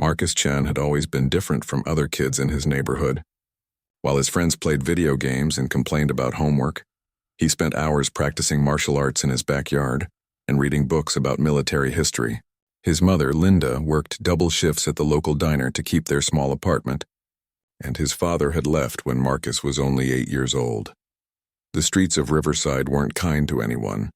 Marcus Chen had always been different from other kids in his neighborhood. While his friends played video games and complained about homework, he spent hours practicing martial arts in his backyard and reading books about military history. His mother, Linda, worked double shifts at the local diner to keep their small apartment, and his father had left when Marcus was only 8 years old. The streets of Riverside weren't kind to anyone,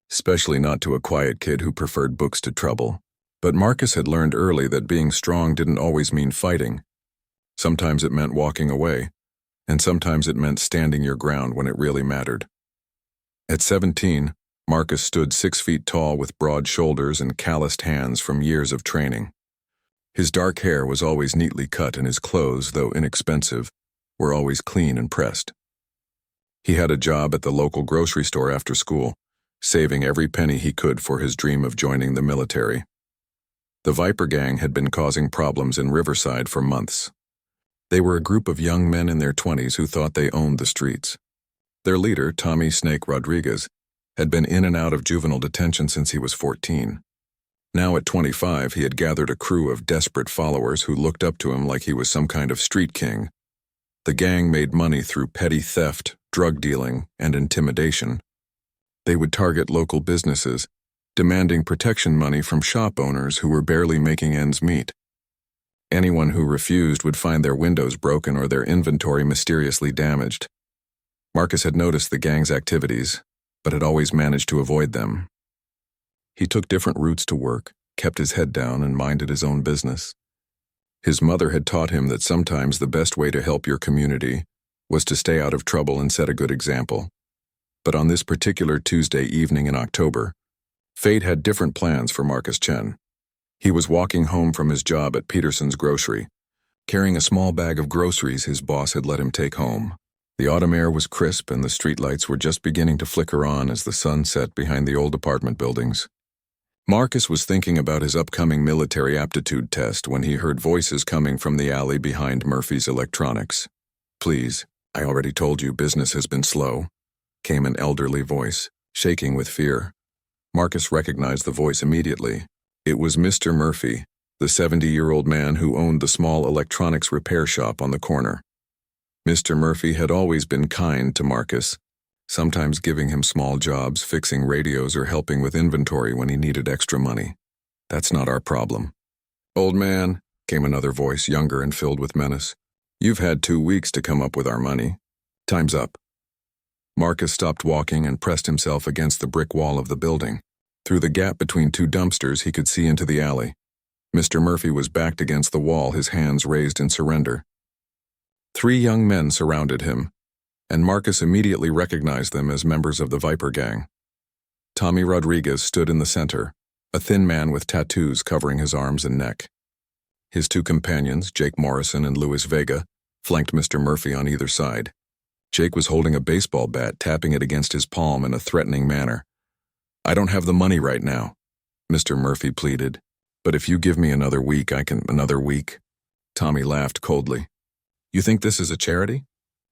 especially not to a quiet kid who preferred books to trouble. But Marcus had learned early that being strong didn't always mean fighting. Sometimes it meant walking away, and sometimes it meant standing your ground when it really mattered. At 17, Marcus stood 6 feet tall with broad shoulders and calloused hands from years of training. His dark hair was always neatly cut, and his clothes, though inexpensive, were always clean and pressed. He had a job at the local grocery store after school, saving every penny he could for his dream of joining the military. The Viper Gang had been causing problems in Riverside for months. They were a group of young men in their 20s who thought they owned the streets. Their leader, Tommy "Snake" Rodriguez, had been in and out of juvenile detention since he was 14. Now at 25, he had gathered a crew of desperate followers who looked up to him like he was some kind of street king. The gang made money through petty theft, drug dealing, and intimidation. They would target local businesses, demanding protection money from shop owners who were barely making ends meet. Anyone who refused would find their windows broken or their inventory mysteriously damaged. Marcus had noticed the gang's activities, but had always managed to avoid them. He took different routes to work, kept his head down, and minded his own business. His mother had taught him that sometimes the best way to help your community was to stay out of trouble and set a good example. But on this particular Tuesday evening in October, fate had different plans for Marcus Chen. He was walking home from his job at Peterson's grocery, carrying a small bag of groceries his boss had let him take home. The autumn air was crisp and the streetlights were just beginning to flicker on as the sun set behind the old apartment buildings. Marcus was thinking about his upcoming military aptitude test when he heard voices coming from the alley behind Murphy's Electronics. "Please, I already told you business has been slow," came an elderly voice, shaking with fear. Marcus recognized the voice immediately. It was Mr. Murphy, the 70-year-old man who owned the small electronics repair shop on the corner. Mr. Murphy had always been kind to Marcus, sometimes giving him small jobs, fixing radios, or helping with inventory when he needed extra money. "That's not our problem." "Old man," came another voice, younger and filled with menace, "you've had 2 weeks to come up with our money. Time's up." Marcus stopped walking and pressed himself against the brick wall of the building. Through the gap between 2 dumpsters, he could see into the alley. Mr. Murphy was backed against the wall, his hands raised in surrender. 3 young men surrounded him, and Marcus immediately recognized them as members of the Viper Gang. Tommy Rodriguez stood in the center, a thin man with tattoos covering his arms and neck. His 2 companions, Jake Morrison and Luis Vega, flanked Mr. Murphy on either side. Jake was holding a baseball bat, tapping it against his palm in a threatening manner. "I don't have the money right now," Mr. Murphy pleaded. "But if you give me another week, I can." "Another week?" Tommy laughed coldly. "You think this is a charity?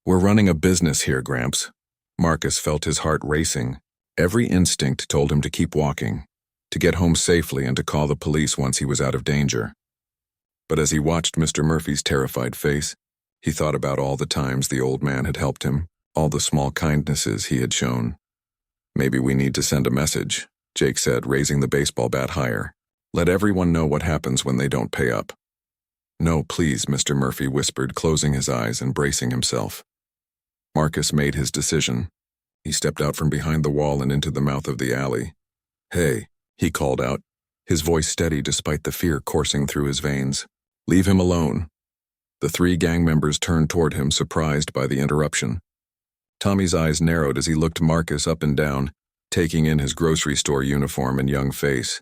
We're running a business here, Gramps." Marcus felt his heart racing. Every instinct told him to keep walking, to get home safely and to call the police once he was out of danger. But as he watched Mr. Murphy's terrified face, he thought about all the times the old man had helped him, all the small kindnesses he had shown. "Maybe we need to send a message," Jake said, raising the baseball bat higher. "Let everyone know what happens when they don't pay up." "No, please," Mr. Murphy whispered, closing his eyes and bracing himself. Marcus made his decision. He stepped out from behind the wall and into the mouth of the alley. "Hey," he called out, his voice steady despite the fear coursing through his veins. "Leave him alone." The 3 gang members turned toward him, surprised by the interruption. Tommy's eyes narrowed as he looked Marcus up and down, taking in his grocery store uniform and young face.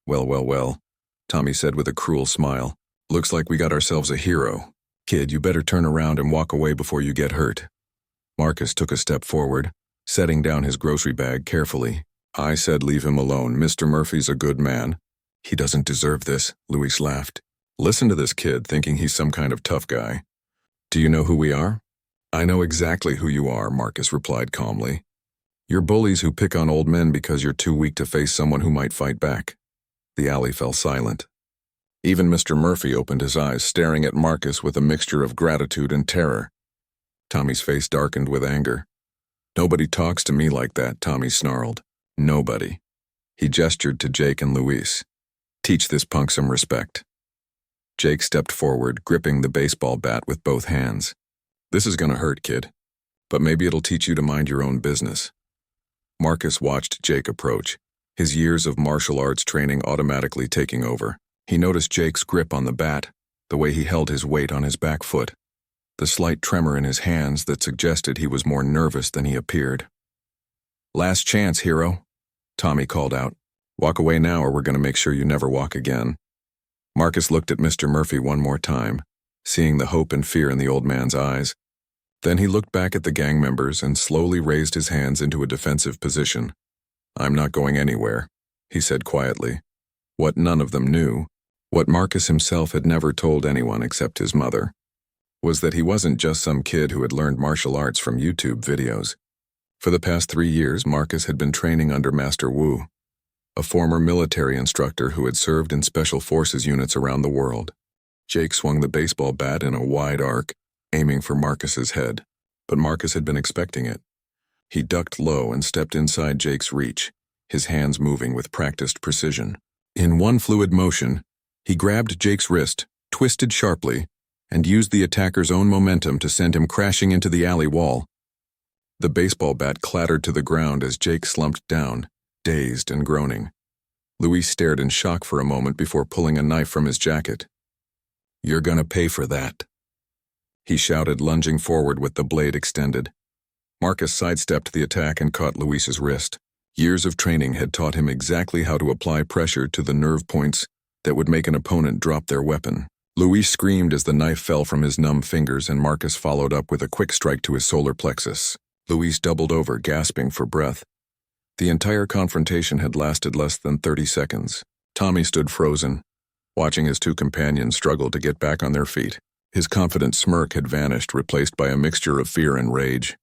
Well, Tommy said with a cruel smile. "Looks like we got ourselves a hero. Kid, you better turn around and walk away before you get hurt." Marcus took a step forward, setting down his grocery bag carefully. "I said leave him alone. Mr. Murphy's a good man." "He doesn't deserve this," Luis laughed. "Listen to this kid, thinking he's some kind of tough guy. Do you know who we are?" "I know exactly who you are," Marcus replied calmly. "You're bullies who pick on old men because you're too weak to face someone who might fight back." The alley fell silent. Even Mr. Murphy opened his eyes, staring at Marcus with a mixture of gratitude and terror. Tommy's face darkened with anger. "Nobody talks to me like that," Tommy snarled. "Nobody." He gestured to Jake and Luis. "Teach this punk some respect." Jake stepped forward, gripping the baseball bat with both hands. "This is gonna hurt, kid. But maybe it'll teach you to mind your own business." Marcus watched Jake approach, his years of martial arts training automatically taking over. He noticed Jake's grip on the bat, the way he held his weight on his back foot, the slight tremor in his hands that suggested he was more nervous than he appeared. "Last chance, hero," Tommy called out. "Walk away now or we're going to make sure you never walk again." Marcus looked at Mr. Murphy one more time, seeing the hope and fear in the old man's eyes. Then he looked back at the gang members and slowly raised his hands into a defensive position. "I'm not going anywhere," he said quietly. What none of them knew, what Marcus himself had never told anyone except his mother, was that he wasn't just some kid who had learned martial arts from YouTube videos. For the past 3 years, Marcus had been training under Master Wu, a former military instructor who had served in special forces units around the world. Jake swung the baseball bat in a wide arc, aiming for Marcus's head, but Marcus had been expecting it. He ducked low and stepped inside Jake's reach, his hands moving with practiced precision. In one fluid motion, he grabbed Jake's wrist, twisted sharply, and used the attacker's own momentum to send him crashing into the alley wall. The baseball bat clattered to the ground as Jake slumped down, dazed and groaning. Luis stared in shock for a moment before pulling a knife from his jacket. "You're gonna pay for that," he shouted, lunging forward with the blade extended. Marcus sidestepped the attack and caught Luis's wrist. Years of training had taught him exactly how to apply pressure to the nerve points that would make an opponent drop their weapon. Luis screamed as the knife fell from his numb fingers and Marcus followed up with a quick strike to his solar plexus. Luis doubled over, gasping for breath. The entire confrontation had lasted less than 30 seconds. Tommy stood frozen, watching his two companions struggle to get back on their feet. His confident smirk had vanished, replaced by a mixture of fear and rage.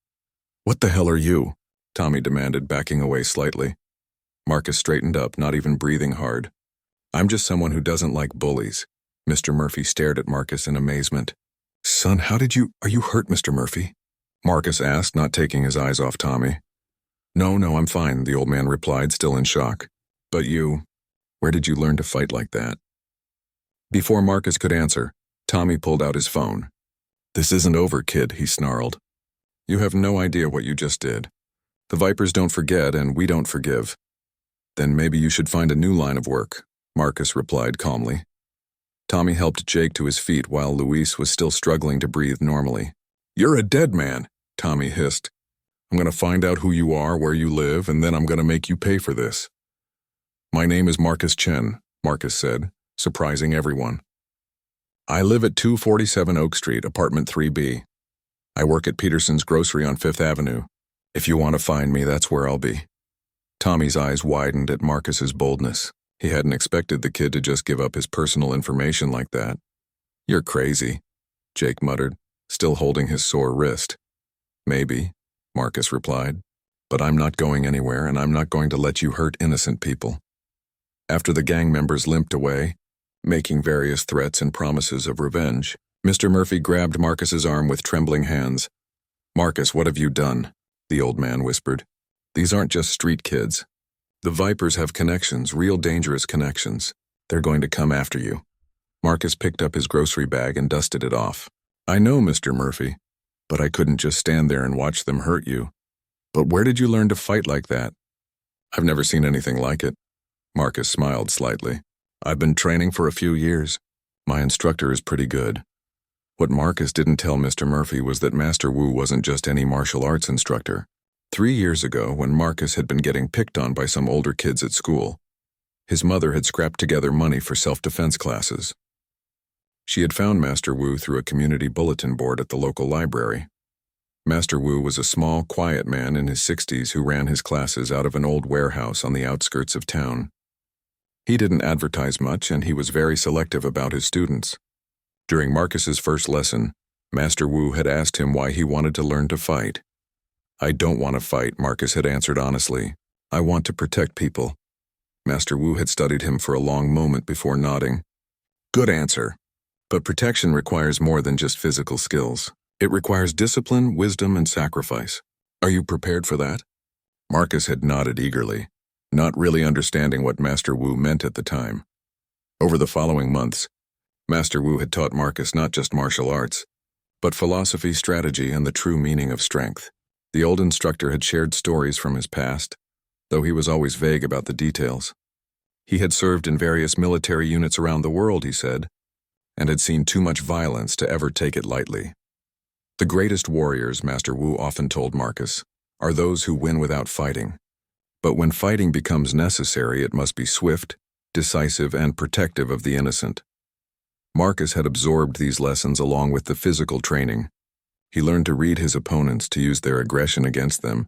"What the hell are you?" Tommy demanded, backing away slightly. Marcus straightened up, not even breathing hard. "I'm just someone who doesn't like bullies." Mr. Murphy stared at Marcus in amazement. "Son, are you hurt, Mr. Murphy?" Marcus asked, not taking his eyes off Tommy. No, I'm fine," the old man replied, still in shock. "But where did you learn to fight like that?" Before Marcus could answer, Tommy pulled out his phone. "This isn't over, kid," he snarled. "You have no idea what you just did. The Vipers don't forget, and we don't forgive." "Then maybe you should find a new line of work," Marcus replied calmly. Tommy helped Jake to his feet while Luis was still struggling to breathe normally. "You're a dead man," Tommy hissed. "I'm going to find out who you are, where you live, and then I'm going to make you pay for this." "My name is Marcus Chen," Marcus said, surprising everyone. "I live at 247 Oak Street, apartment 3B. I work at Peterson's Grocery on 5th Avenue. If you want to find me, that's where I'll be." Tommy's eyes widened at Marcus's boldness. He hadn't expected the kid to just give up his personal information like that. "You're crazy," Jake muttered, still holding his sore wrist. "Maybe," Marcus replied, "but I'm not going anywhere and I'm not going to let you hurt innocent people." After the gang members limped away, making various threats and promises of revenge, Mr. Murphy grabbed Marcus's arm with trembling hands. "Marcus, what have you done?" the old man whispered. "These aren't just street kids. The Vipers have connections, real dangerous connections. They're going to come after you." Marcus picked up his grocery bag and dusted it off. "I know, Mr. Murphy, but I couldn't just stand there and watch them hurt you. But where did you learn to fight like that?" "I've never seen anything like it." Marcus smiled slightly. "I've been training for a few years. My instructor is pretty good." What Marcus didn't tell Mr. Murphy was that Master Wu wasn't just any martial arts instructor. 3 years ago, when Marcus had been getting picked on by some older kids at school, his mother had scrapped together money for self-defense classes. She had found Master Wu through a community bulletin board at the local library. Master Wu was a small, quiet man in his 60s who ran his classes out of an old warehouse on the outskirts of town. He didn't advertise much, and he was very selective about his students. During Marcus's first lesson, Master Wu had asked him why he wanted to learn to fight. "I don't want to fight," Marcus had answered honestly. "I want to protect people." Master Wu had studied him for a long moment before nodding. Good answer. But protection requires more than just physical skills. It requires discipline, wisdom, and sacrifice. Are you prepared for that? Marcus had nodded eagerly, not really understanding what Master Wu meant at the time. Over the following months, Master Wu had taught Marcus not just martial arts, but philosophy, strategy, and the true meaning of strength. The old instructor had shared stories from his past, though he was always vague about the details. He had served in various military units around the world, he said, and had seen too much violence to ever take it lightly. The greatest warriors, Master Wu often told Marcus, are those who win without fighting. But when fighting becomes necessary, it must be swift, decisive, and protective of the innocent. Marcus had absorbed these lessons along with the physical training. He learned to read his opponents, to use their aggression against them,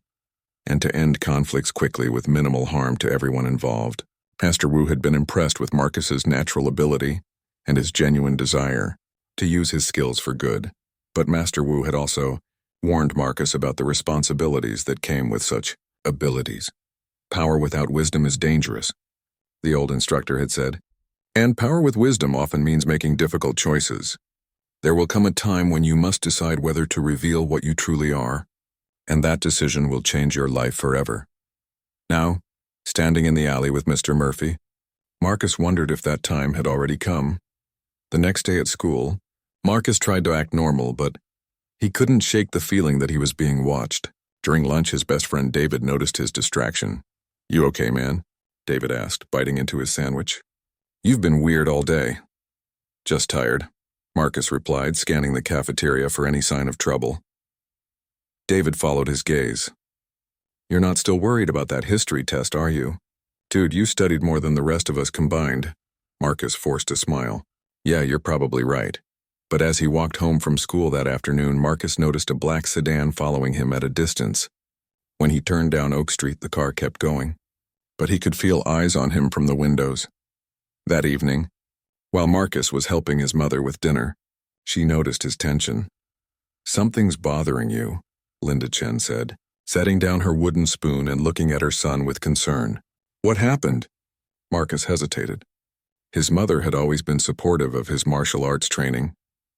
and to end conflicts quickly with minimal harm to everyone involved. Master Wu had been impressed with Marcus's natural ability and his genuine desire to use his skills for good. But Master Wu had also warned Marcus about the responsibilities that came with such abilities. Power without wisdom is dangerous, the old instructor had said, and power with wisdom often means making difficult choices. There will come a time when you must decide whether to reveal what you truly are, and that decision will change your life forever. Now, standing in the alley with Mr. Murphy, Marcus wondered if that time had already come. The next day at school, Marcus tried to act normal, but he couldn't shake the feeling that he was being watched. During lunch, his best friend David noticed his distraction. "You okay, man?" David asked, biting into his sandwich. "You've been weird all day." "Just tired," Marcus replied, scanning the cafeteria for any sign of trouble. David followed his gaze. "You're not still worried about that history test, are you? Dude, you studied more than the rest of us combined." Marcus forced a smile. "Yeah, you're probably right." But as he walked home from school that afternoon, Marcus noticed a black sedan following him at a distance. When he turned down Oak Street, the car kept going, but he could feel eyes on him from the windows. That evening, while Marcus was helping his mother with dinner, she noticed his tension. "Something's bothering you," Linda Chen said, setting down her wooden spoon and looking at her son with concern. "What happened?" Marcus hesitated. His mother had always been supportive of his martial arts training,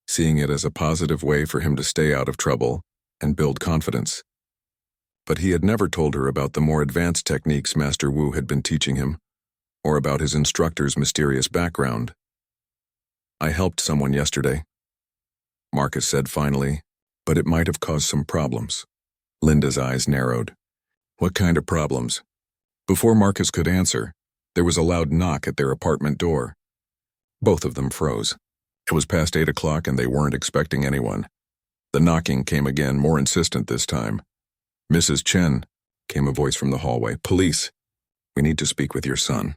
seeing it as a positive way for him to stay out of trouble and build confidence. But he had never told her about the more advanced techniques Master Wu had been teaching him, or about his instructor's mysterious background. "I helped someone yesterday," Marcus said finally, "but it might have caused some problems." Linda's eyes narrowed. "What kind of problems?" Before Marcus could answer, there was a loud knock at their apartment door. Both of them froze. It was past 8 o'clock and they weren't expecting anyone. The knocking came again, more insistent this time. "Mrs. Chen," came a voice from the hallway. "Police. We need to speak with your son."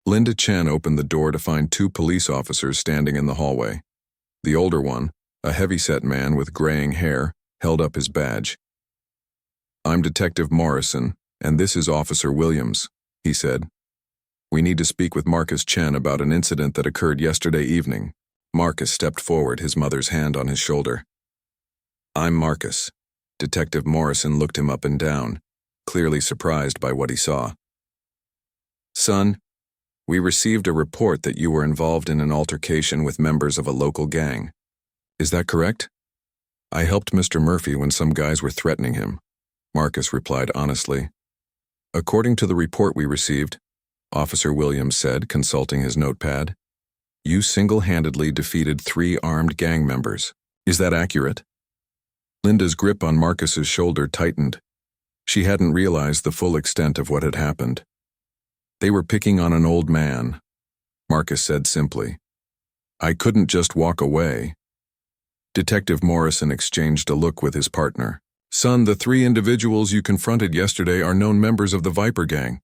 Linda Chen opened the door to find 2 police officers standing in the hallway. The older one, a heavy-set man with graying hair, held up his badge. "I'm Detective Morrison, and this is Officer Williams," he said. "We need to speak with Marcus Chen about an incident that occurred yesterday evening." Marcus stepped forward, his mother's hand on his shoulder. "I'm Marcus." Detective Morrison looked him up and down, clearly surprised by what he saw. "Son, we received a report that you were involved in an altercation with members of a local gang. Is that correct?" "I helped Mr. Murphy when some guys were threatening him," Marcus replied honestly. "According to the report we received," Officer Williams said, consulting his notepad, "you single-handedly defeated 3 armed gang members. Is that accurate?" Linda's grip on Marcus's shoulder tightened. She hadn't realized the full extent of what had happened. "They were picking on an old man," Marcus said simply. "I couldn't just walk away." Detective Morrison exchanged a look with his partner. "Son, the 3 individuals you confronted yesterday are known members of the Viper Gang.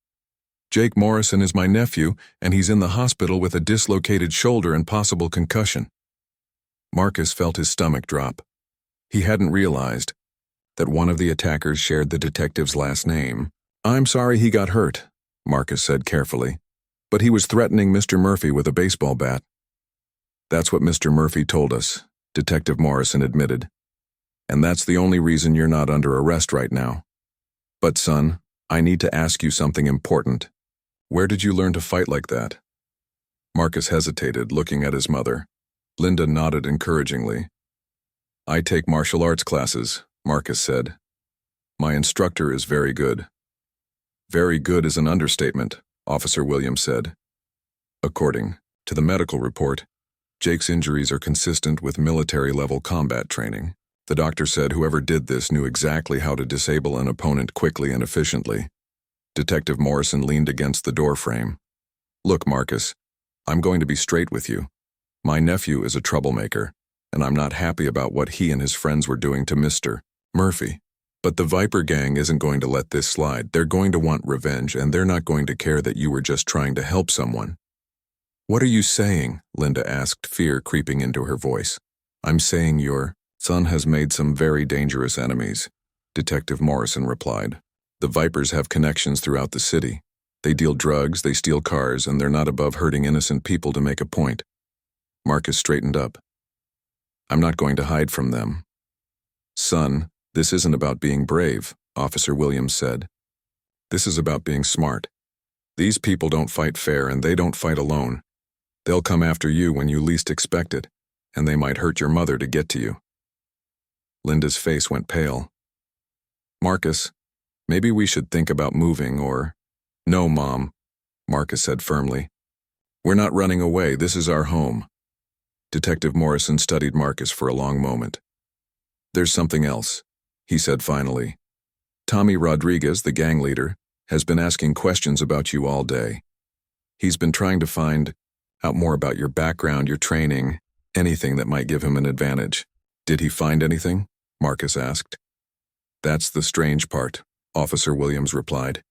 Jake Morrison is my nephew, and he's in the hospital with a dislocated shoulder and possible concussion." Marcus felt his stomach drop. He hadn't realized that one of the attackers shared the detective's last name. "I'm sorry he got hurt," Marcus said carefully, "but he was threatening Mr. Murphy with a baseball bat." "That's what Mr. Murphy told us," Detective Morrison admitted. "And that's the only reason you're not under arrest right now. But son, I need to ask you something important. Where did you learn to fight like that?" Marcus hesitated, looking at his mother. Linda nodded encouragingly. "I take martial arts classes," Marcus said. "My instructor is very good." "Very good is an understatement," Officer Williams said. "According to the medical report, Jake's injuries are consistent with military-level combat training. The doctor said whoever did this knew exactly how to disable an opponent quickly and efficiently." Detective Morrison leaned against the doorframe. "Look, Marcus, I'm going to be straight with you. My nephew is a troublemaker, and I'm not happy about what he and his friends were doing to Mr. Murphy. But the Viper Gang isn't going to let this slide. They're going to want revenge, and they're not going to care that you were just trying to help someone." "What are you saying?" Linda asked, fear creeping into her voice. "I'm saying your son has made some very dangerous enemies," Detective Morrison replied. "The Vipers have connections throughout the city. They deal drugs, they steal cars, and they're not above hurting innocent people to make a point." Marcus straightened up. "I'm not going to hide from them." "Son, this isn't about being brave," Officer Williams said. "This is about being smart. These people don't fight fair, and they don't fight alone. They'll come after you when you least expect it, and they might hurt your mother to get to you." Linda's face went pale. "Marcus, maybe we should think about moving or—" "No, Mom," Marcus said firmly. "We're not running away. This is our home." Detective Morrison studied Marcus for a long moment. "There's something else," he said finally. "Tommy Rodriguez, the gang leader, has been asking questions about you all day. He's been trying to find out more about your background, your training, anything that might give him an advantage." "Did he find anything?" Marcus asked. "That's the strange part," Officer Williams replied.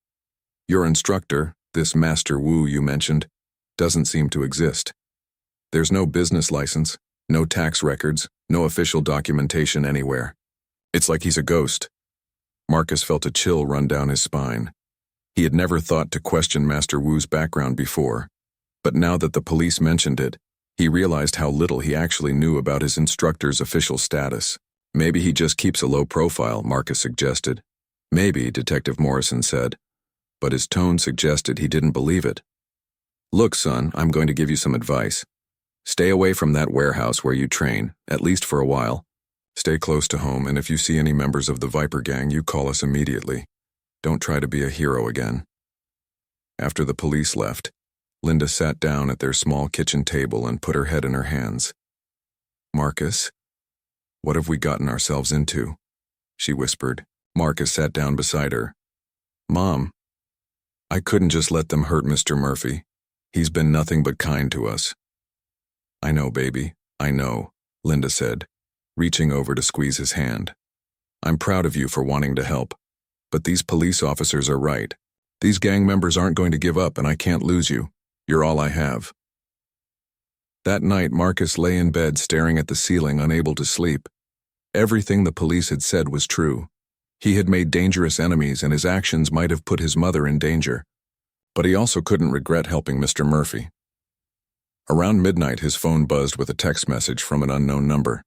"Your instructor, this Master Wu you mentioned, doesn't seem to exist. There's no business license, no tax records, no official documentation anywhere. It's like he's a ghost." Marcus felt a chill run down his spine. He had never thought to question Master Wu's background before, but now that the police mentioned it, he realized how little he actually knew about his instructor's official status. "Maybe he just keeps a low profile," Marcus suggested. "Maybe," Detective Morrison said, but his tone suggested he didn't believe it. "Look, son, I'm going to give you some advice. Stay away from that warehouse where you train, at least for a while. Stay close to home, and if you see any members of the Viper Gang, you call us immediately. Don't try to be a hero again." After the police left, Linda sat down at their small kitchen table and put her head in her hands. "Marcus, what have we gotten ourselves into?" she whispered. Marcus sat down beside her. "Mom, I couldn't just let them hurt Mr. Murphy. He's been nothing but kind to us." "I know, baby, I know," Linda said, reaching over to squeeze his hand. "I'm proud of you for wanting to help. But these police officers are right. These gang members aren't going to give up, and I can't lose you. You're all I have." That night, Marcus lay in bed staring at the ceiling, unable to sleep. Everything the police had said was true. He had made dangerous enemies, and his actions might have put his mother in danger. But he also couldn't regret helping Mr. Murphy. Around midnight, his phone buzzed with a text message from an unknown number.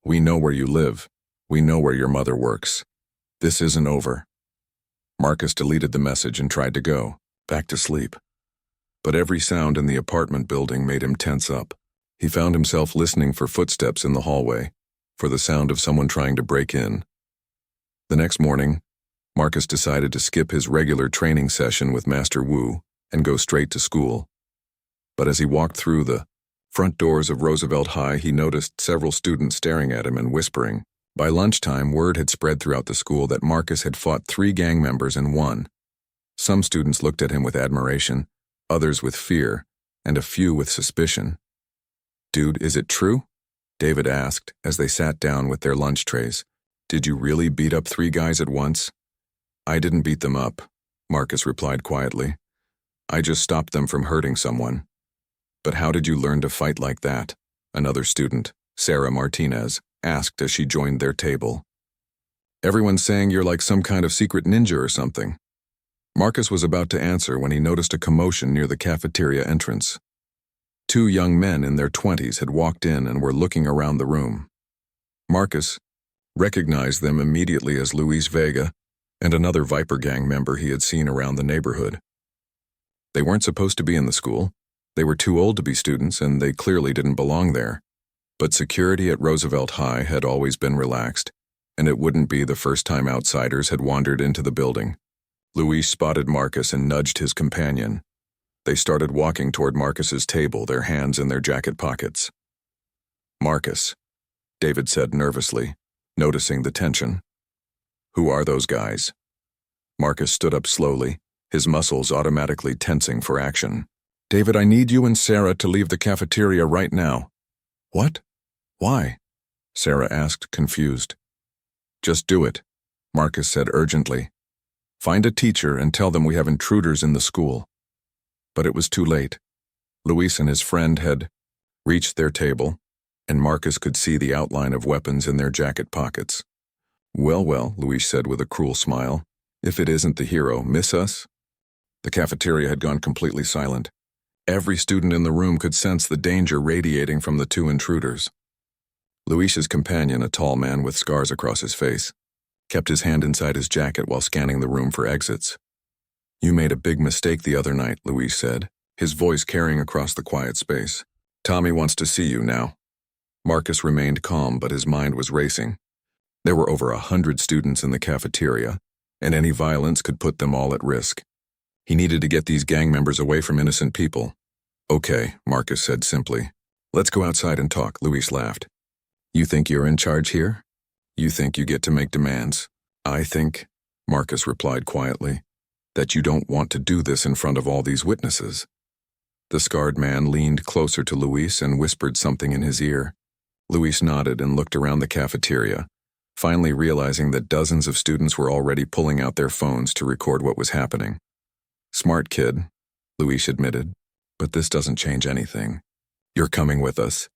"We know where you live. We know where your mother works. This isn't over." Marcus deleted the message and tried to go back to sleep. But every sound in the apartment building made him tense up. He found himself listening for footsteps in the hallway, for the sound of someone trying to break in. The next morning, Marcus decided to skip his regular training session with Master Wu and go straight to school. But as he walked through the front doors of Roosevelt High, he noticed several students staring at him and whispering. By lunchtime, word had spread throughout the school that Marcus had fought 3 gang members and won. Some students looked at him with admiration, others with fear, and a few with suspicion. "Dude, is it true?" David asked as they sat down with their lunch trays. "Did you really beat up 3 guys at once?" "I didn't beat them up," Marcus replied quietly. "I just stopped them from hurting someone." "But how did you learn to fight like that?" Another student, Sarah Martinez, asked as she joined their table. "Everyone's saying you're like some kind of secret ninja or something." Marcus was about to answer when he noticed a commotion near the cafeteria entrance. 2 young men in their 20s had walked in and were looking around the room. Marcus recognized them immediately as Luis Vega and another Viper Gang member he had seen around the neighborhood. They weren't supposed to be in the school. They were too old to be students, and they clearly didn't belong there. But security at Roosevelt High had always been relaxed, and it wouldn't be the first time outsiders had wandered into the building. Luis spotted Marcus and nudged his companion. They started walking toward Marcus's table, their hands in their jacket pockets. "Marcus," David said nervously, noticing the tension. "Who are those guys?" Marcus stood up slowly, his muscles automatically tensing for action. "David, I need you and Sarah to leave the cafeteria right now." "What? Why?" Sarah asked, confused. "Just do it," Marcus said urgently. "Find a teacher and tell them we have intruders in the school." But it was too late. Luis and his friend had reached their table, and Marcus could see the outline of weapons in their jacket pockets. Well, Luis said with a cruel smile. "If it isn't the hero, miss us?" The cafeteria had gone completely silent. Every student in the room could sense the danger radiating from the two intruders. Luis's companion, a tall man with scars across his face, kept his hand inside his jacket while scanning the room for exits. "You made a big mistake the other night," Luis said, his voice carrying across the quiet space. "Tommy wants to see you now." Marcus remained calm, but his mind was racing. There were over 100 students in the cafeteria, and any violence could put them all at risk. He needed to get these gang members away from innocent people. "Okay," Marcus said simply. "Let's go outside and talk," Luis laughed. "You think you're in charge here? You think you get to make demands? I think," Marcus replied quietly, "that you don't want to do this in front of all these witnesses." The scarred man leaned closer to Luis and whispered something in his ear. Luis nodded and looked around the cafeteria, finally realizing that dozens of students were already pulling out their phones to record what was happening. "Smart kid," Luis admitted, "but this doesn't change anything. You're coming with us."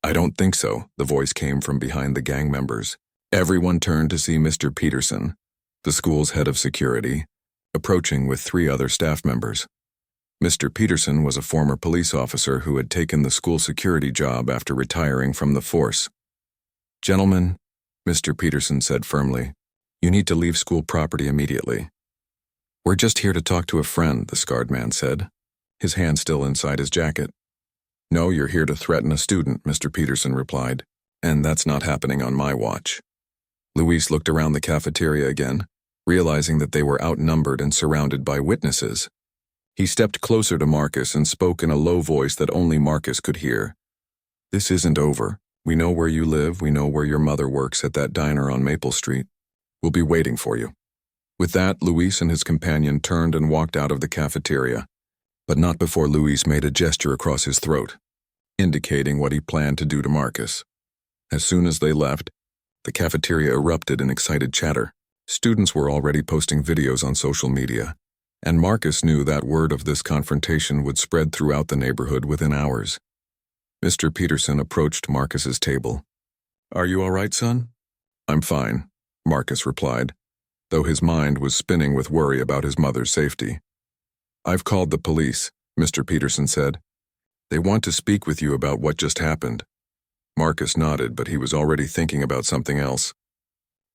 "I don't think so," the voice came from behind the gang members. Everyone turned to see Mr. Peterson, the school's head of security, approaching with 3 other staff members. Mr. Peterson was a former police officer who had taken the school security job after retiring from the force. "Gentlemen," Mr. Peterson said firmly, "you need to leave school property immediately." "We're just here to talk to a friend," the scarred man said, his hand still inside his jacket. "No, you're here to threaten a student," Mr. Peterson replied, "and that's not happening on my watch." Luis looked around the cafeteria again, realizing that they were outnumbered and surrounded by witnesses. He stepped closer to Marcus and spoke in a low voice that only Marcus could hear. "This isn't over. We know where you live, we know where your mother works at that diner on Maple Street. We'll be waiting for you." With that, Luis and his companion turned and walked out of the cafeteria, but not before Luis made a gesture across his throat, indicating what he planned to do to Marcus. As soon as they left, the cafeteria erupted in excited chatter. Students were already posting videos on social media, and Marcus knew that word of this confrontation would spread throughout the neighborhood within hours. Mr. Peterson approached Marcus's table. "Are you all right, son?" "I'm fine," Marcus replied, though his mind was spinning with worry about his mother's safety. "I've called the police," Mr. Peterson said. "They want to speak with you about what just happened." Marcus nodded, but he was already thinking about something else.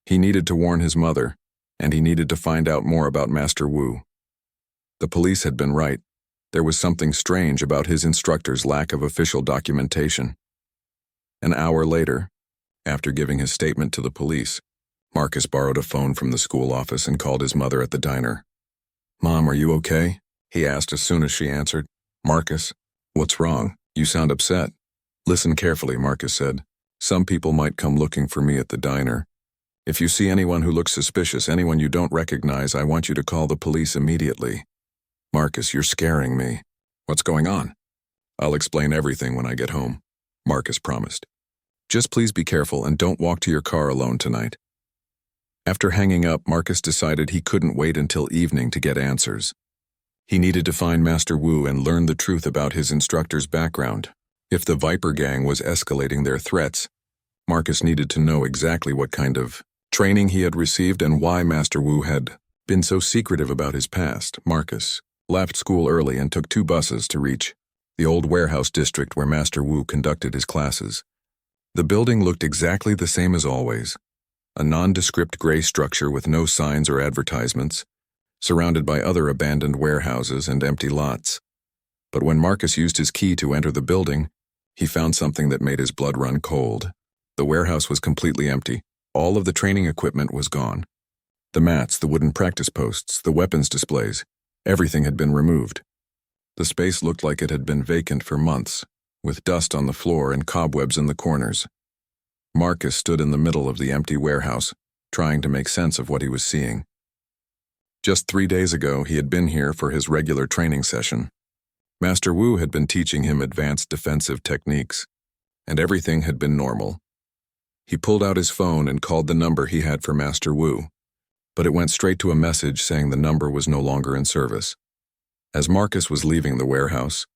He needed to warn his mother, and he needed to find out more about Master Wu. The police had been right. There was something strange about his instructor's lack of official documentation. An hour later, after giving his statement to the police, Marcus borrowed a phone from the school office and called his mother at the diner. "Mom, are you okay?" he asked as soon as she answered. "Marcus, what's wrong? You sound upset." "Listen carefully," Marcus said. "Some people might come looking for me at the diner. If you see anyone who looks suspicious, anyone you don't recognize, I want you to call the police immediately." "Marcus, you're scaring me." "What's going on?" "I'll explain everything when I get home," Marcus promised. "Just please be careful and don't walk to your car alone tonight." After hanging up, Marcus decided he couldn't wait until evening to get answers. He needed to find Master Wu and learn the truth about his instructor's background. If the Viper Gang was escalating their threats, Marcus needed to know exactly what kind of training he had received and why Master Wu had been so secretive about his past. Marcus left school early and took 2 buses to reach the old warehouse district where Master Wu conducted his classes. The building looked exactly the same as always, a nondescript gray structure with no signs or advertisements, surrounded by other abandoned warehouses and empty lots. But when Marcus used his key to enter the building, he found something that made his blood run cold. The warehouse was completely empty. All of the training equipment was gone. The mats, the wooden practice posts, the weapons displays, everything had been removed. The space looked like it had been vacant for months, with dust on the floor and cobwebs in the corners. Marcus stood in the middle of the empty warehouse, trying to make sense of what he was seeing. Just 3 days ago, he had been here for his regular training session. Master Wu had been teaching him advanced defensive techniques, and everything had been normal. He pulled out his phone and called the number he had for Master Wu, but it went straight to a message saying the number was no longer in service. As Marcus was leaving the warehouse,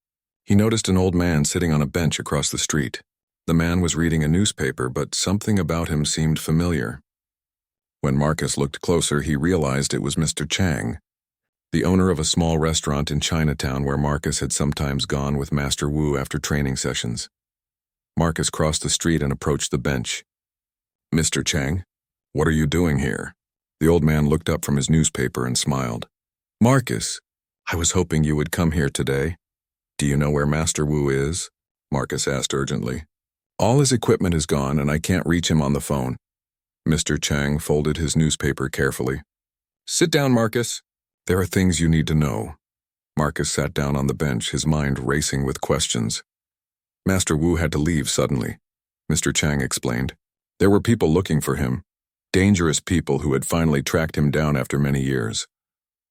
he noticed an old man sitting on a bench across the street. The man was reading a newspaper, but something about him seemed familiar. When Marcus looked closer, he realized it was Mr. Chang, the owner of a small restaurant in Chinatown where Marcus had sometimes gone with Master Wu after training sessions. Marcus crossed the street and approached the bench. "Mr. Chang, what are you doing here?" The old man looked up from his newspaper and smiled. "Marcus, I was hoping you would come here today. Do you know where Master Wu is?" Marcus asked urgently. "All his equipment is gone and I can't reach him on the phone." Mr. Chang folded his newspaper carefully. "Sit down, Marcus. There are things you need to know." Marcus sat down on the bench, his mind racing with questions. "Master Wu had to leave suddenly," Mr. Chang explained. "There were people looking for him, dangerous people who had finally tracked him down after many years."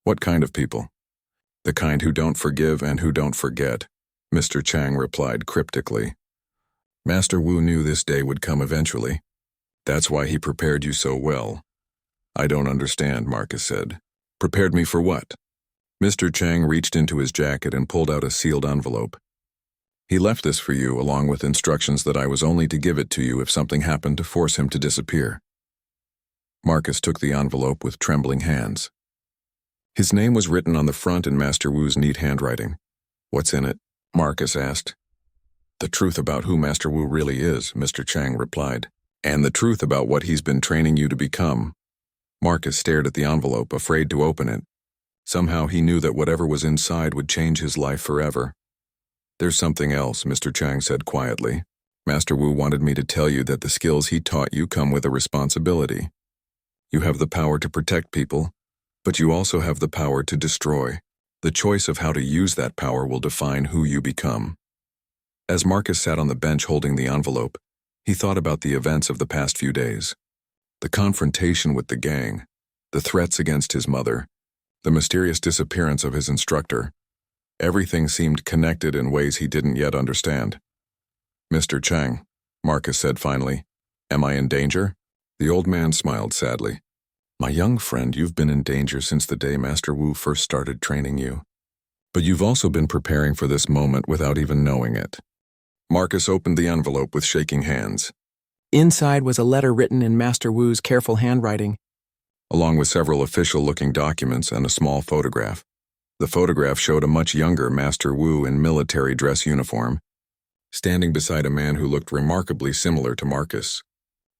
"What kind of people?" "The kind who don't forgive and who don't forget," Mr. Chang replied cryptically. "Master Wu knew this day would come eventually. That's why he prepared you so well." "I don't understand," Marcus said. "Prepared me for what?" Mr. Chang reached into his jacket and pulled out a sealed envelope. "He left this for you along with instructions that I was only to give it to you if something happened to force him to disappear." Marcus took the envelope with trembling hands. His name was written on the front in Master Wu's neat handwriting. "What's in it?" Marcus asked. "The truth about who Master Wu really is," Mr. Chang replied, "and the truth about what he's been training you to become." Marcus stared at the envelope, afraid to open it. Somehow he knew that whatever was inside would change his life forever. "There's something else," Mr. Chang said quietly. "Master Wu wanted me to tell you that the skills he taught you come with a responsibility. You have the power to protect people, but you also have the power to destroy. The choice of how to use that power will define who you become." As Marcus sat on the bench holding the envelope, he thought about the events of the past few days. The confrontation with the gang, the threats against his mother, the mysterious disappearance of his instructor. Everything seemed connected in ways he didn't yet understand. "Mr. Chang," Marcus said finally, "am I in danger?" The old man smiled sadly. "My young friend, you've been in danger since the day Master Wu first started training you. But you've also been preparing for this moment without even knowing it." Marcus opened the envelope with shaking hands. Inside was a letter written in Master Wu's careful handwriting, along with several official-looking documents and a small photograph. The photograph showed a much younger Master Wu in military dress uniform, standing beside a man who looked remarkably similar to Marcus.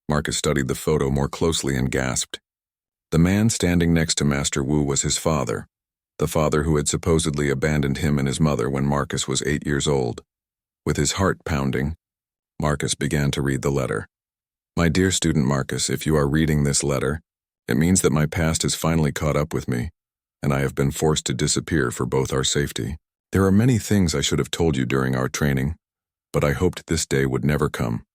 Marcus studied the photo more closely and gasped. The man standing next to Master Wu was his father, the father who had supposedly abandoned him and his mother when Marcus was 8 years old. With his heart pounding, Marcus began to read the letter. "My dear student Marcus, if you are reading this letter, it means that my past has finally caught up with me, and I have been forced to disappear for both our safety. There are many things I should have told you during our training, but I hoped this day would never come.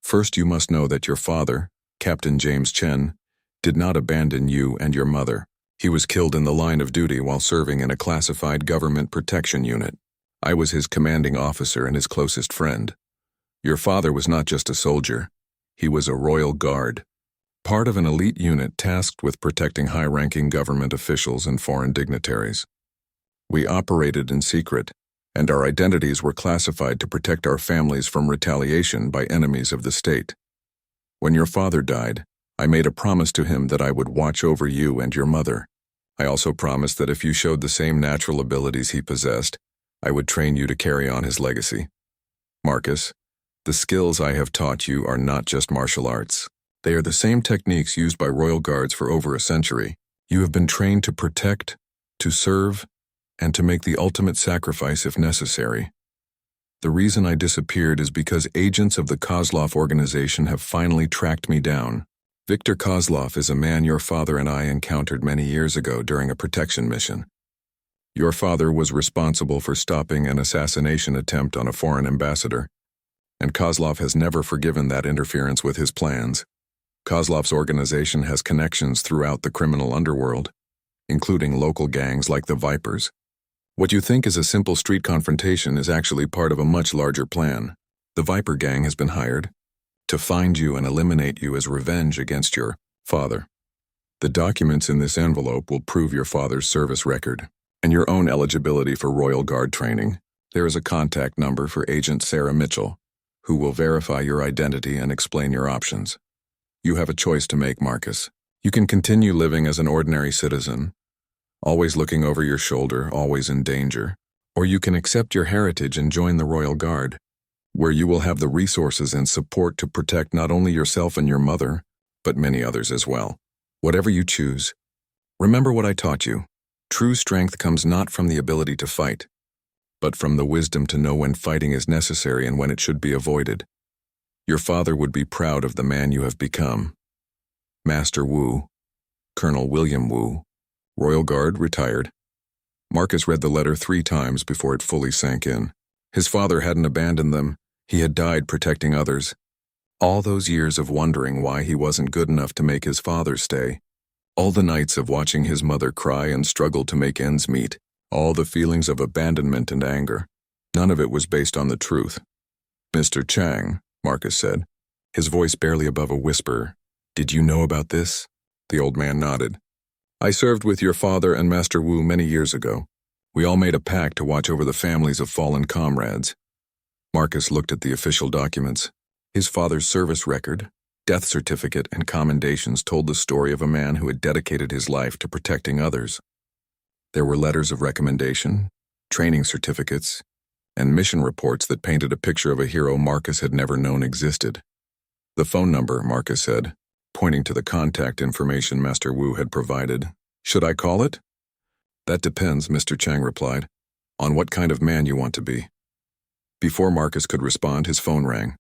First, you must know that your father, Captain James Chen, did not abandon you and your mother. He was killed in the line of duty while serving in a classified government protection unit. I was his commanding officer and his closest friend. Your father was not just a soldier. He was a royal guard, part of an elite unit tasked with protecting high-ranking government officials and foreign dignitaries. We operated in secret, and our identities were classified to protect our families from retaliation by enemies of the state. When your father died, I made a promise to him that I would watch over you and your mother. I also promised that if you showed the same natural abilities he possessed, I would train you to carry on his legacy. Marcus, the skills I have taught you are not just martial arts. They are the same techniques used by royal guards for over a century. You have been trained to protect, to serve, and to make the ultimate sacrifice if necessary. The reason I disappeared is because agents of the Kozlov organization have finally tracked me down. Viktor Kozlov is a man your father and I encountered many years ago during a protection mission. Your father was responsible for stopping an assassination attempt on a foreign ambassador, and Kozlov has never forgiven that interference with his plans. Kozlov's organization has connections throughout the criminal underworld, including local gangs like the Vipers. What you think is a simple street confrontation is actually part of a much larger plan. The Viper gang has been hired to find you and eliminate you as revenge against your father. The documents in this envelope will prove your father's service record and your own eligibility for Royal Guard training. There is a contact number for Agent Sarah Mitchell, who will verify your identity and explain your options. You have a choice to make, Marcus. You can continue living as an ordinary citizen, always looking over your shoulder, always in danger, or you can accept your heritage and join the Royal Guard, where you will have the resources and support to protect not only yourself and your mother, but many others as well. Whatever you choose, remember what I taught you. True strength comes not from the ability to fight, but from the wisdom to know when fighting is necessary and when it should be avoided. Your father would be proud of the man you have become. Master Wu, Colonel William Wu, Royal Guard, retired. Marcus read the letter 3 times before it fully sank in. His father hadn't abandoned them. He had died protecting others. All those years of wondering why he wasn't good enough to make his father stay. All the nights of watching his mother cry and struggle to make ends meet. All the feelings of abandonment and anger. None of it was based on the truth. Mr. Chang, Marcus said, his voice barely above a whisper. Did you know about this? The old man nodded. I served with your father and Master Wu many years ago. We all made a pact to watch over the families of fallen comrades. Marcus looked at the official documents. His father's service record, death certificate, and commendations told the story of a man who had dedicated his life to protecting others. There were letters of recommendation, training certificates, and mission reports that painted a picture of a hero Marcus had never known existed. The phone number, Marcus said, pointing to the contact information Master Wu had provided. Should I call it? That depends, Mr. Chang replied, on what kind of man you want to be. Before Marcus could respond, his phone rang.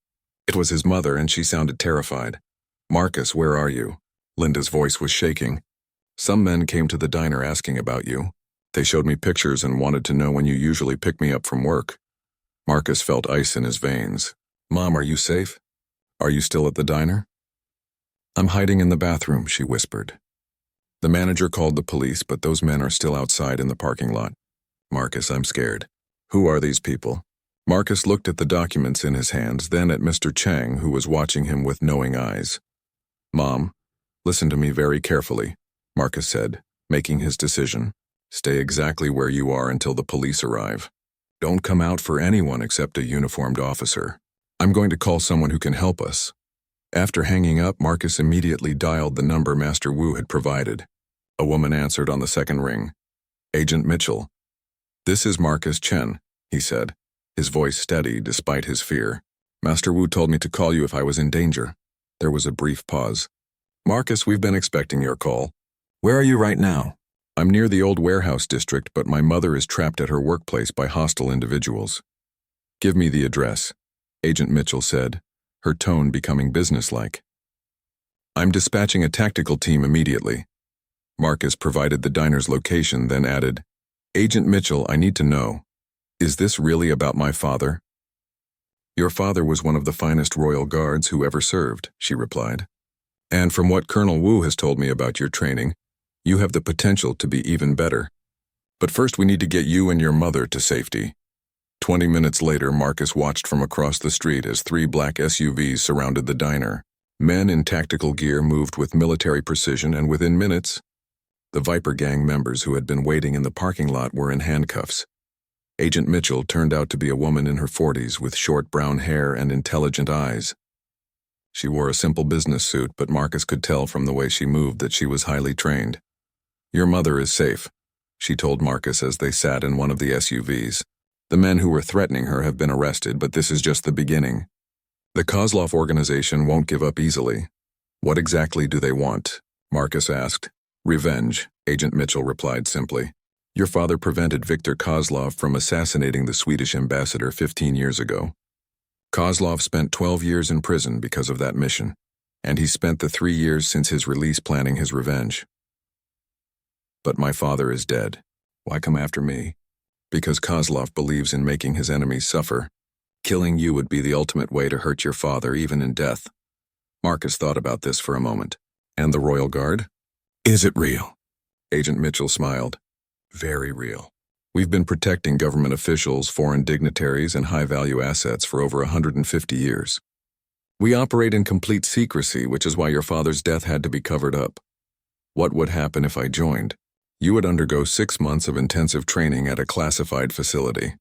It was his mother, and she sounded terrified. Marcus, where are you? Linda's voice was shaking. Some men came to the diner asking about you. They showed me pictures and wanted to know when you usually pick me up from work. Marcus felt ice in his veins. Mom, are you safe? Are you still at the diner? I'm hiding in the bathroom, she whispered. The manager called the police, but those men are still outside in the parking lot. Marcus, I'm scared. Who are these people? Marcus looked at the documents in his hands, then at Mr. Chang, who was watching him with knowing eyes. Mom, listen to me very carefully, Marcus said, making his decision. Stay exactly where you are until the police arrive. Don't come out for anyone except a uniformed officer. I'm going to call someone who can help us. After hanging up, Marcus immediately dialed the number Master Wu had provided. A woman answered on the second ring. Agent Mitchell. This is Marcus Chen, he said, his voice steady despite his fear. Master Wu told me to call you if I was in danger. There was a brief pause. Marcus, we've been expecting your call. Where are you right now? I'm near the old warehouse district, but my mother is trapped at her workplace by hostile individuals. Give me the address, Agent Mitchell said, her tone becoming businesslike. I'm dispatching a tactical team immediately. Marcus provided the diner's location, then added, Agent Mitchell, I need to know, is this really about my father? Your father was one of the finest Royal Guards who ever served, she replied. And from what Colonel Wu has told me about your training, you have the potential to be even better. But first we need to get you and your mother to safety. 20 minutes later, Marcus watched from across the street as 3 black SUVs surrounded the diner. Men in tactical gear moved with military precision, and within minutes, the Viper gang members who had been waiting in the parking lot were in handcuffs. Agent Mitchell turned out to be a woman in her 40s with short brown hair and intelligent eyes. She wore a simple business suit, but Marcus could tell from the way she moved that she was highly trained. Your mother is safe, she told Marcus as they sat in one of the SUVs. The men who were threatening her have been arrested, but this is just the beginning. The Kozlov organization won't give up easily. What exactly do they want? Marcus asked. Revenge, Agent Mitchell replied simply. Your father prevented Viktor Kozlov from assassinating the Swedish ambassador 15 years ago. Kozlov spent 12 years in prison because of that mission, and he spent the 3 years since his release planning his revenge. But my father is dead. Why come after me? Because Kozlov believes in making his enemies suffer. Killing you would be the ultimate way to hurt your father, even in death. Marcus thought about this for a moment. And the Royal Guard? Is it real? Agent Mitchell smiled. Very real. We've been protecting government officials, foreign dignitaries, and high-value assets for over 150 years. We operate in complete secrecy, which is why your father's death had to be covered up. What would happen if I joined? You would undergo 6 months of intensive training at a classified facility.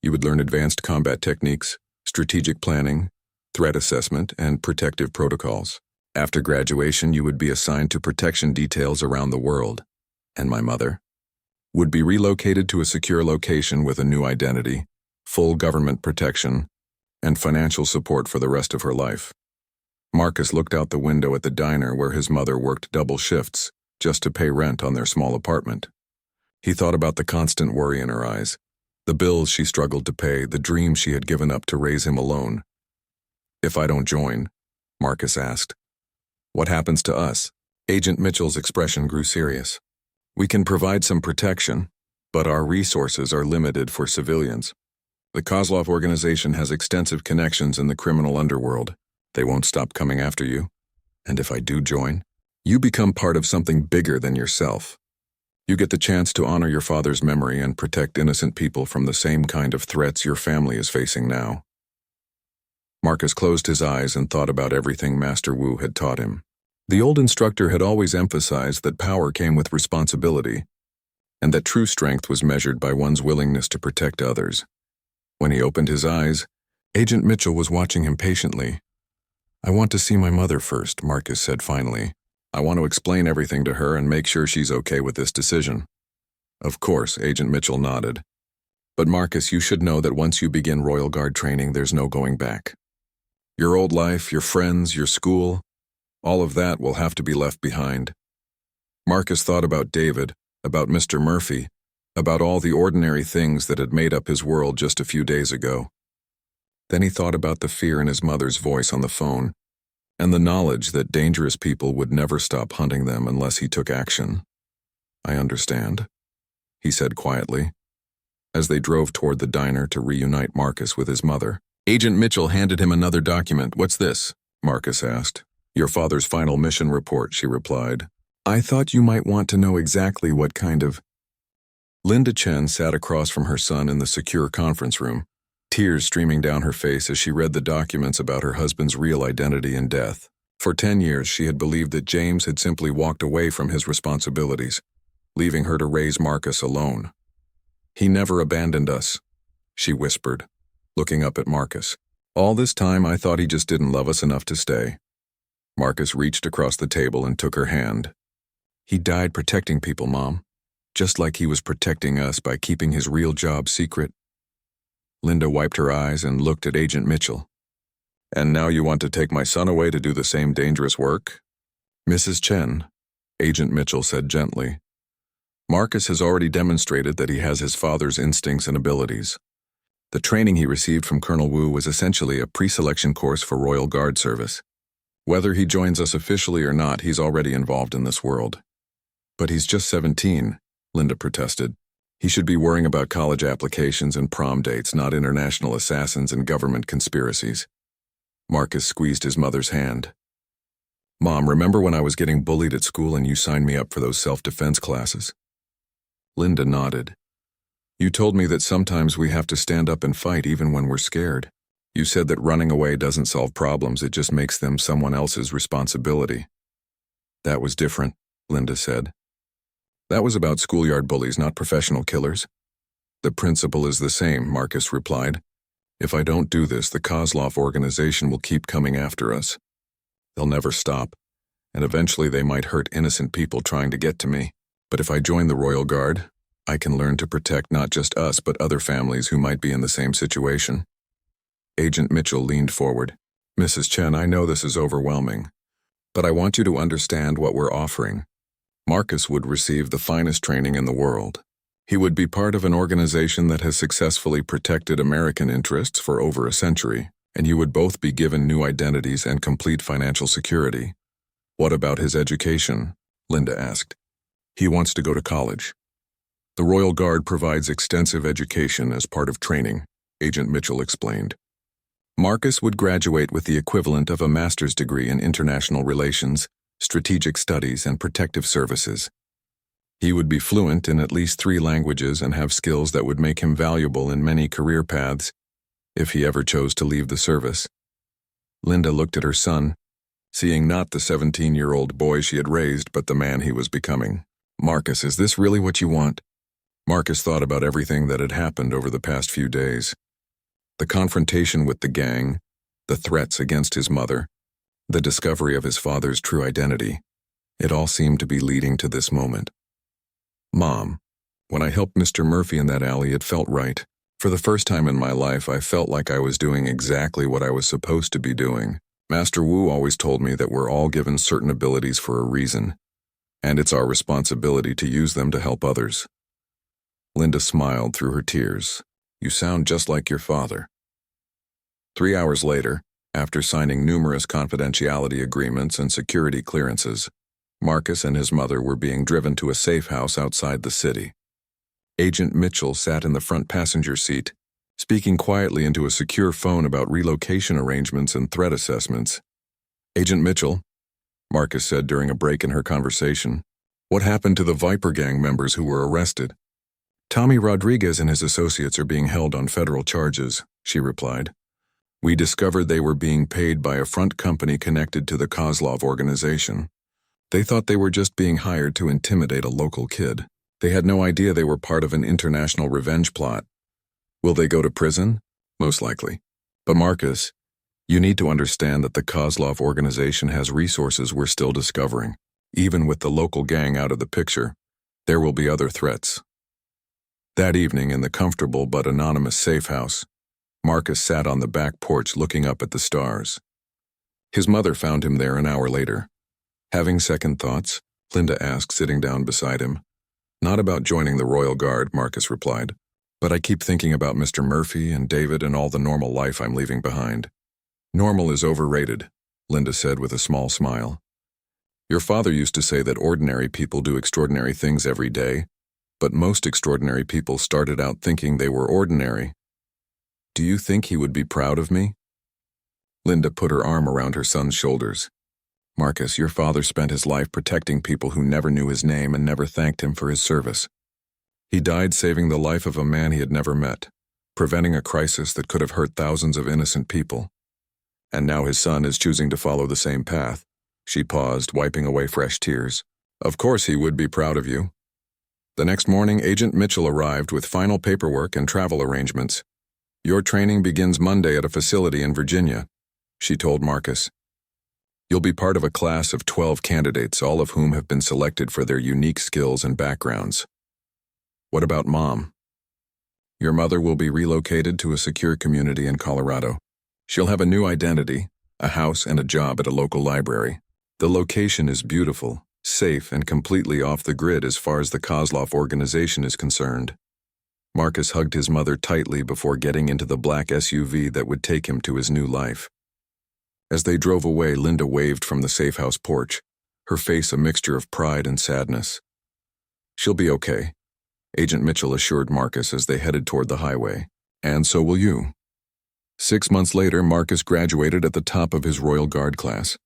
You would learn advanced combat techniques, strategic planning, threat assessment, and protective protocols. After graduation, you would be assigned to protection details around the world. And my mother would be relocated to a secure location with a new identity, full government protection, and financial support for the rest of her life. Marcus looked out the window at the diner where his mother worked double shifts just to pay rent on their small apartment. He thought about the constant worry in her eyes, the bills she struggled to pay, the dreams she had given up to raise him alone. If I don't join, Marcus asked, what happens to us? Agent Mitchell's expression grew serious. We can provide some protection, but our resources are limited for civilians. The Kozlov organization has extensive connections in the criminal underworld. They won't stop coming after you. And if I do join, you become part of something bigger than yourself. You get the chance to honor your father's memory and protect innocent people from the same kind of threats your family is facing now. Marcus closed his eyes and thought about everything Master Wu had taught him. The old instructor had always emphasized that power came with responsibility, and that true strength was measured by one's willingness to protect others. When he opened his eyes, Agent Mitchell was watching him patiently. I want to see my mother first, Marcus said finally. I want to explain everything to her and make sure she's okay with this decision. Of course, Agent Mitchell nodded. But Marcus, you should know that once you begin Royal Guard training, there's no going back. Your old life, your friends, your school, all of that will have to be left behind. Marcus thought about David, about Mr. Murphy, about all the ordinary things that had made up his world just a few days ago. Then he thought about the fear in his mother's voice on the phone, and the knowledge that dangerous people would never stop hunting them unless he took action. I understand, he said quietly, as they drove toward the diner to reunite Marcus with his mother. Agent Mitchell handed him another document. What's this? Marcus asked. Your father's final mission report, she replied. I thought you might want to know exactly what kind of... Linda Chen sat across from her son in the secure conference room, tears streaming down her face as she read the documents about her husband's real identity and death. For 10 years, she had believed that James had simply walked away from his responsibilities, leaving her to raise Marcus alone. He never abandoned us, she whispered, looking up at Marcus. All this time, I thought he just didn't love us enough to stay. Marcus reached across the table and took her hand. He died protecting people, Mom, just like he was protecting us by keeping his real job secret. Linda wiped her eyes and looked at Agent Mitchell. And now you want to take my son away to do the same dangerous work? Mrs. Chen, Agent Mitchell said gently. Marcus has already demonstrated that he has his father's instincts and abilities. The training he received from Colonel Wu was essentially a pre-selection course for Royal Guard service. Whether he joins us officially or not, he's already involved in this world. But he's just 17, Linda protested. He should be worrying about college applications and prom dates, not international assassins and government conspiracies. Marcus squeezed his mother's hand. Mom, remember when I was getting bullied at school and you signed me up for those self-defense classes? Linda nodded. You told me that sometimes we have to stand up and fight even when we're scared. You said that running away doesn't solve problems, it just makes them someone else's responsibility. That was different, Linda said. That was about schoolyard bullies, not professional killers. The principle is the same, Marcus replied. If I don't do this, the Kozlov organization will keep coming after us. They'll never stop, and eventually they might hurt innocent people trying to get to me. But if I join the Royal Guard, I can learn to protect not just us but other families who might be in the same situation. Agent Mitchell leaned forward. Mrs. Chen, I know this is overwhelming, but I want you to understand what we're offering. Marcus would receive the finest training in the world. He would be part of an organization that has successfully protected American interests for over a century, and you would both be given new identities and complete financial security. What about his education? Linda asked. He wants to go to college. The Royal Guard provides extensive education as part of training, Agent Mitchell explained. Marcus would graduate with the equivalent of a master's degree in international relations, strategic studies, and protective services. He would be fluent in at least 3 languages and have skills that would make him valuable in many career paths if he ever chose to leave the service. Linda looked at her son, seeing not the 17-year-old boy she had raised, but the man he was becoming. Marcus, is this really what you want? Marcus thought about everything that had happened over the past few days. The confrontation with the gang, the threats against his mother, the discovery of his father's true identity. It all seemed to be leading to this moment. Mom, when I helped Mr. Murphy in that alley, it felt right. For the first time in my life, I felt like I was doing exactly what I was supposed to be doing. Master Wu always told me that we're all given certain abilities for a reason, and it's our responsibility to use them to help others. Linda smiled through her tears. You sound just like your father. 3 hours later, after signing numerous confidentiality agreements and security clearances, Marcus and his mother were being driven to a safe house outside the city. Agent Mitchell sat in the front passenger seat, speaking quietly into a secure phone about relocation arrangements and threat assessments. Agent Mitchell, Marcus said during a break in her conversation, what happened to the Viper Gang members who were arrested? Tommy Rodriguez and his associates are being held on federal charges, she replied. We discovered they were being paid by a front company connected to the Kozlov organization. They thought they were just being hired to intimidate a local kid. They had no idea they were part of an international revenge plot. Will they go to prison? Most likely. But Marcus, you need to understand that the Kozlov organization has resources we're still discovering. Even with the local gang out of the picture, there will be other threats. That evening in the comfortable but anonymous safe house, Marcus sat on the back porch looking up at the stars. His mother found him there an hour later. Having second thoughts? Linda asked, sitting down beside him. Not about joining the Royal Guard, Marcus replied, but I keep thinking about Mr. Murphy and David and all the normal life I'm leaving behind. Normal is overrated, Linda said with a small smile. Your father used to say that ordinary people do extraordinary things every day, but most extraordinary people started out thinking they were ordinary. Do you think he would be proud of me? Linda put her arm around her son's shoulders. Marcus, your father spent his life protecting people who never knew his name and never thanked him for his service. He died saving the life of a man he had never met, preventing a crisis that could have hurt thousands of innocent people. And now his son is choosing to follow the same path. She paused, wiping away fresh tears. Of course he would be proud of you. The next morning, Agent Mitchell arrived with final paperwork and travel arrangements. Your training begins Monday at a facility in Virginia, she told Marcus. You'll be part of a class of 12 candidates, all of whom have been selected for their unique skills and backgrounds. What about Mom? Your mother will be relocated to a secure community in Colorado. She'll have a new identity, a house and a job at a local library. The location is beautiful, safe, and completely off the grid as far as the Kozlov organization is concerned. Marcus hugged his mother tightly before getting into the black SUV that would take him to his new life. As they drove away, Linda waved from the safe house porch, her face a mixture of pride and sadness. She'll be okay, Agent Mitchell assured Marcus as they headed toward the highway. And so will you. 6 months later, Marcus graduated at the top of his Royal Guard class.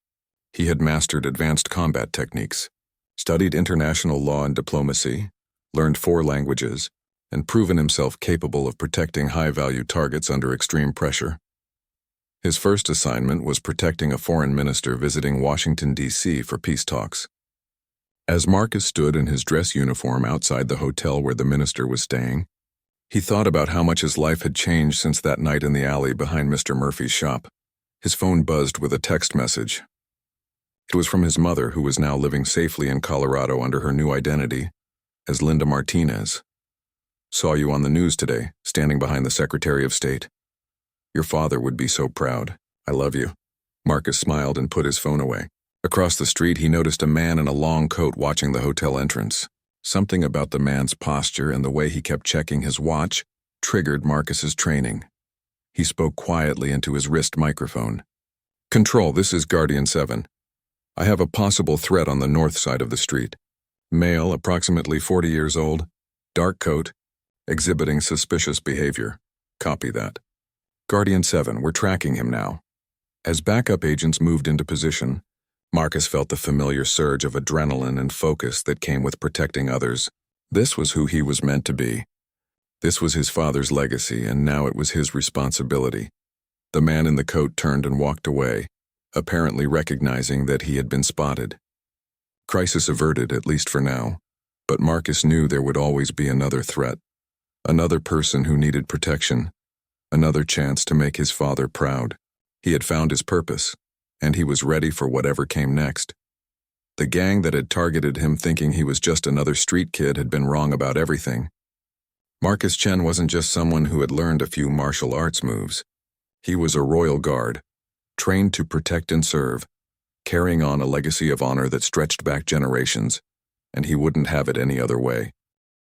He had mastered advanced combat techniques, studied international law and diplomacy, learned 4 languages, and proven himself capable of protecting high-value targets under extreme pressure. His first assignment was protecting a foreign minister visiting Washington, D.C. for peace talks. As Marcus stood in his dress uniform outside the hotel where the minister was staying, he thought about how much his life had changed since that night in the alley behind Mr. Murphy's shop. His phone buzzed with a text message. It was from his mother, who was now living safely in Colorado under her new identity as Linda Martinez. Saw you on the news today, standing behind the Secretary of State. Your father would be so proud. I love you. Marcus smiled and put his phone away. Across the street, he noticed a man in a long coat watching the hotel entrance. Something about the man's posture and the way he kept checking his watch triggered Marcus's training. He spoke quietly into his wrist microphone. "Control, this is Guardian 7. I have a possible threat on the north side of the street. Male, approximately 40 years old, dark coat, exhibiting suspicious behavior. Copy that. Guardian 7, we're tracking him now." As backup agents moved into position, Marcus felt the familiar surge of adrenaline and focus that came with protecting others. This was who he was meant to be. This was his father's legacy, and now it was his responsibility. The man in the coat turned and walked away, apparently recognizing that he had been spotted. Crisis averted, at least for now, but Marcus knew there would always be another threat, another person who needed protection, another chance to make his father proud. He had found his purpose, and he was ready for whatever came next. The gang that had targeted him thinking he was just another street kid had been wrong about everything. Marcus Chen wasn't just someone who had learned a few martial arts moves. He was a royal guard, trained to protect and serve, carrying on a legacy of honor that stretched back generations, and he wouldn't have it any other way.